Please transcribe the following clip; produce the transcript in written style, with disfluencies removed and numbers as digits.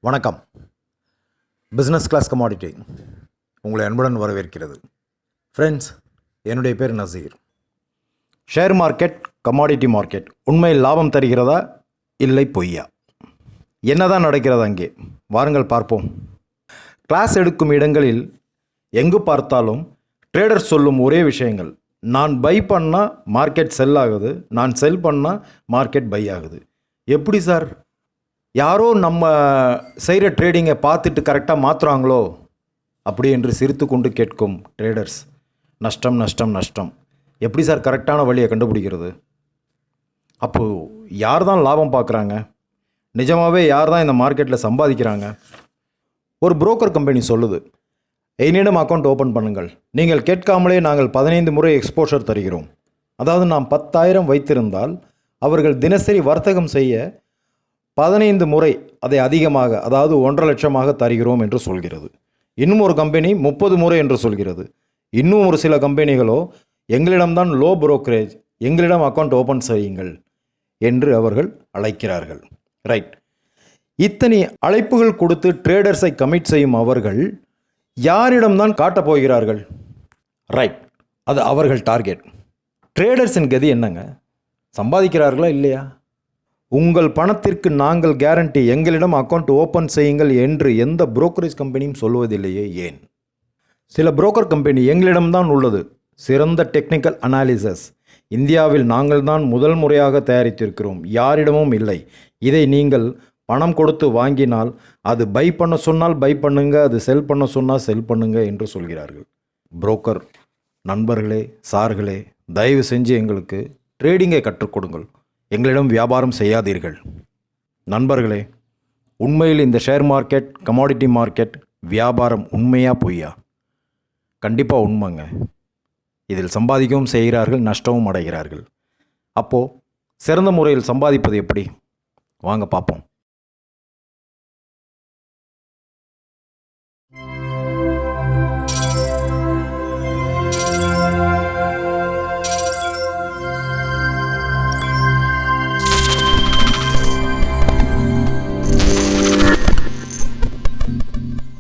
வணக்கம். Business class commodity உங்களை அன்புடன் வரவேற்கிறது. ஃப்ரெண்ட்ஸ், என்னுடைய பேர் Naseer. Share market, commodity market உண்மையில் லாபம் தருகிறதா இல்லை பொய்யா? என்னதான் நடக்கிறது அங்கே? வாருங்கள் பார்ப்போம். கிளாஸ் எடுக்கும் இடங்களில் எங்கு பார்த்தாலும் ட்ரேடர்ஸ் சொல்லும் ஒரே விஷயங்கள்: நான் பை பண்ணால் மார்க்கெட் செல் ஆகுது, நான் செல் பண்ணால் மார்க்கெட் பை ஆகுது. எப்படி சார்? யாரோ நம்ம செய்கிற ட்ரேடிங்கை பார்த்துட்டு கரெக்டாக மாற்றுறாங்களோ அப்படி என்று சிரித்து கொண்டு கேட்கும் ட்ரேடர்ஸ். நஷ்டம் நஷ்டம் நஷ்டம். எப்படி சார் கரெக்டான வழியை கண்டுபிடிக்கிறது? அப்போது யார் தான் லாபம் பார்க்குறாங்க? நிஜமாகவே யார் தான் இந்த மார்க்கெட்டில் சம்பாதிக்கிறாங்க? ஒரு புரோக்கர் கம்பெனி சொல்லுது, என்னிடம் அக்கௌண்ட் ஓப்பன் பண்ணுங்கள், நீங்கள் கேட்காமலே நாங்கள் 15 முறை எக்ஸ்போஷர் தருகிறோம். அதாவது நாம் 10,000 வைத்திருந்தால் அவர்கள் தினசரி வர்த்தகம் செய்ய 15 முறை அதை அதிகமாக, அதாவது 1.5 லட்சமாக தருகிறோம் என்று சொல்கிறது. இன்னும் ஒரு கம்பெனி 30 முறை என்று சொல்கிறது. இன்னும் ஒரு சில கம்பெனிகளோ எங்களிடம்தான் லோ புரோக்கரேஜ், எங்களிடம் அக்கௌண்ட் ஓப்பன் செய்யுங்கள் என்று அவர்கள் அழைக்கிறார்கள். ரைட். இத்தனை அழைப்புகள் கொடுத்து ட்ரேடர்ஸை கமிட் செய்யும் அவர்கள் யாரிடம்தான் காட்டப் போகிறார்கள்? ரைட், அது அவர்கள் டார்கெட். ட்ரேடர்ஸின் கதி என்னங்க? சம்பாதிக்கிறார்களா இல்லையா? உங்கள் பணத்திற்கு நாங்கள் கேரண்டி, எங்களிடம் அக்கௌண்ட் ஓப்பன் செய்யுங்கள் என்று எந்த புரோக்கரேஜ் கம்பெனியும் சொல்வதில்லையே, ஏன்? சில புரோக்கர் கம்பெனி எங்களிடம்தான் உள்ளது, சிறந்த டெக்னிக்கல் அனாலிசிஸ், இந்தியாவில் நாங்கள் தான் முதல் முறையாக தயாரித்திருக்கிறோம், யாரிடமும் இல்லை, இதை நீங்கள் பணம் கொடுத்து வாங்கினால் அது பை பண்ண சொன்னால் பை பண்ணுங்க, அது செல் பண்ண சொன்னால் செல் பண்ணுங்க என்று சொல்கிறார்கள். புரோக்கர் நண்பர்களே, சார்களே, தயவு செஞ்சு எங்களுக்கு ட்ரேடிங்கை கற்றுக் கொடுங்கள், எங்களிடம் வியாபாரம் செய்யாதீர்கள். நண்பர்களே, உண்மையில் இந்த ஷேர் மார்க்கெட், கமாடிட்டி மார்க்கெட் வியாபாரம் உண்மையா பொய்யா? கண்டிப்பாக உண்மைங்க. இதில் சம்பாதிக்கவும் செய்கிறார்கள், நஷ்டமும் அடைகிறார்கள். அப்போது சிறந்த முறையில் சம்பாதிப்பது எப்படி? வாங்க பார்ப்போம்.